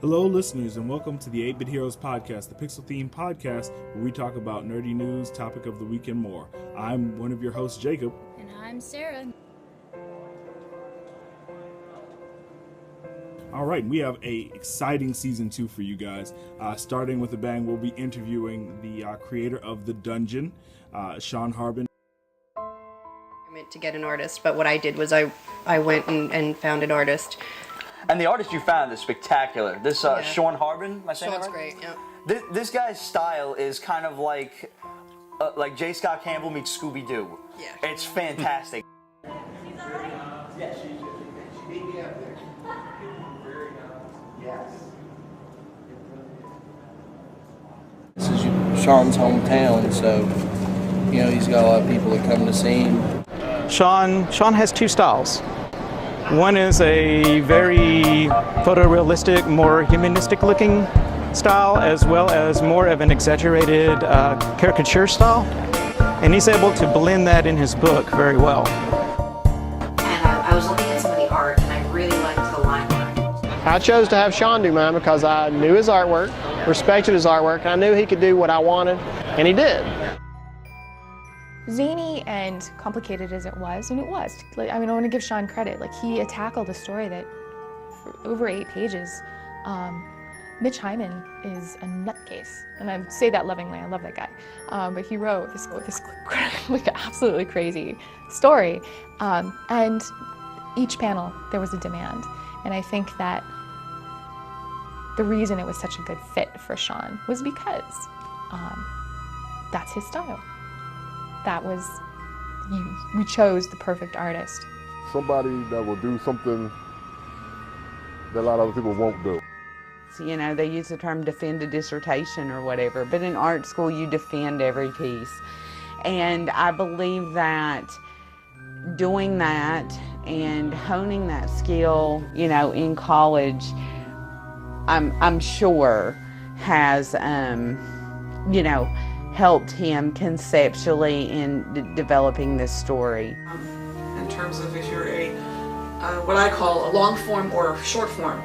Hello, listeners, and welcome to the 8-Bit Heroes Podcast, the pixel-themed podcast where we talk about nerdy news, topic of the week, and more. I'm one of your hosts, Jacob. And I'm Sarah. All right, we have a exciting season 2 for you guys. Starting with a bang, we'll be interviewing the creator of The Dungeon, Shawn Harbin. I meant to get an artist, but what I did was I went and found an artist. And the artist you found is spectacular. This Shawn Harbin, am I saying Shawn's that right? great, yeah. This guy's style is kind of like J. Scott Campbell meets Scooby-Doo. Yeah. It's fantastic. She's all right? Yeah, she beat me up there. Very nice. Yes. This is Shawn's hometown, so, you know, he's got a lot of people that come to see him. Shawn has two styles. One is a very photorealistic, more humanistic looking style, as well as more of an exaggerated caricature style. And he's able to blend that in his book very well. And I was looking at some of the art, and I really liked the line art. I chose to have Shawn do mine because I knew his artwork, respected his artwork, and I knew he could do what I wanted, and he did. Zany and complicated as it was, and it was. I want to give Shawn credit. He tackled a story that, for over 8 pages, Mitch Hyman is a nutcase, and I say that lovingly. I love that guy, but he wrote this absolutely crazy story, and each panel there was a demand, and I think that the reason it was such a good fit for Shawn was because that's his style. We chose the perfect artist. Somebody that will do something that a lot of other people won't do. You know, they use the term defend a dissertation or whatever, but in art school you defend every piece. And I believe that doing that and honing that skill, you know, in college, I'm sure has, you know, helped him conceptually in developing this story. In terms of if you're a, what I call a long form or short form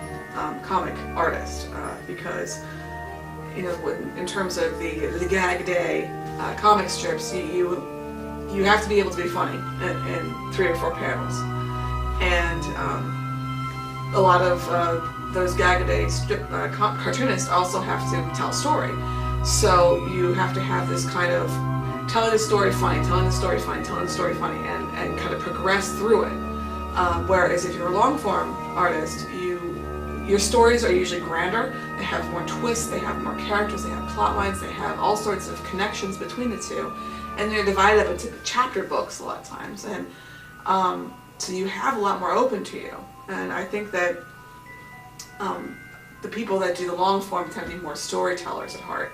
comic artist, because, you know, in terms of the gag day comic strips, you have to be able to be funny in 3 or 4 panels. And a lot of those gag day cartoonists also have to tell a story. So you have to have this kind of telling the story funny, telling the story funny, telling the story funny, and kind of progress through it. Whereas if you're a long form artist, your stories are usually grander, they have more twists, they have more characters, they have plot lines, they have all sorts of connections between the two, and they're divided up into chapter books a lot of times, and so you have a lot more open to you. And I think that the people that do the long form tend to be more storytellers at heart.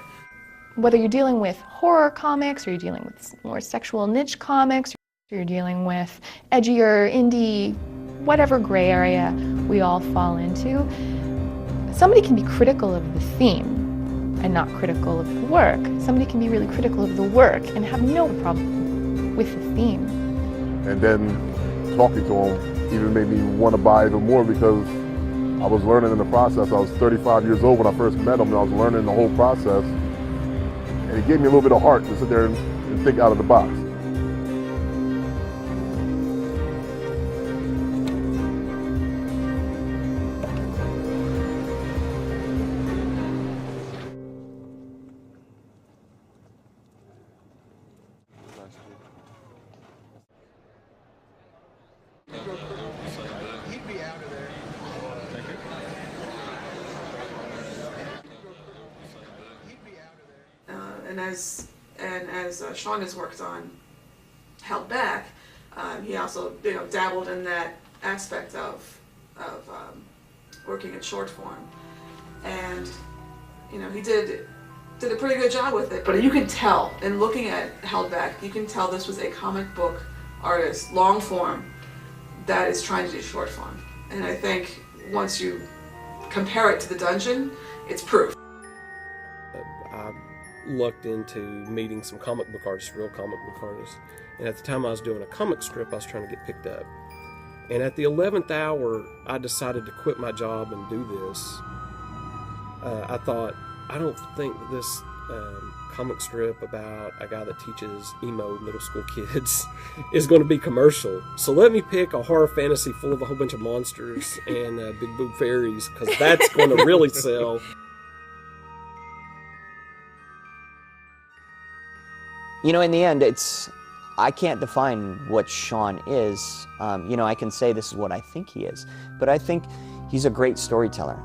Whether you're dealing with horror comics, or you're dealing with more sexual niche comics, or you're dealing with edgier, indie, whatever gray area we all fall into, somebody can be critical of the theme and not critical of the work. Somebody can be really critical of the work and have no problem with the theme. And then talking to him even made me want to buy even more because I was learning in the process. I was 35 years old when I first met him, and I was learning the whole process. And it gave me a little bit of heart to sit there and think out of the box. And as Shawn has worked on Held Back, he also, you know, dabbled in that aspect of working in short form, and, you know, he did a pretty good job with it. But you can tell, in looking at Held Back, you can tell this was a comic book artist, long form, that is trying to do short form. And I think once you compare it to The Dungeon, it's proof. I looked into meeting some comic book artists, real comic book artists, and at the time I was doing a comic strip I was trying to get picked up. And at the 11th hour, I decided to quit my job and do this. I thought, I don't think that this comic strip about a guy that teaches emo middle school kids is going to be commercial. So let me pick a horror fantasy full of a whole bunch of monsters and big boob fairies, because that's going to really sell. You know, in the end, I can't define what Shawn is. You know, I can say this is what I think he is, but I think he's a great storyteller.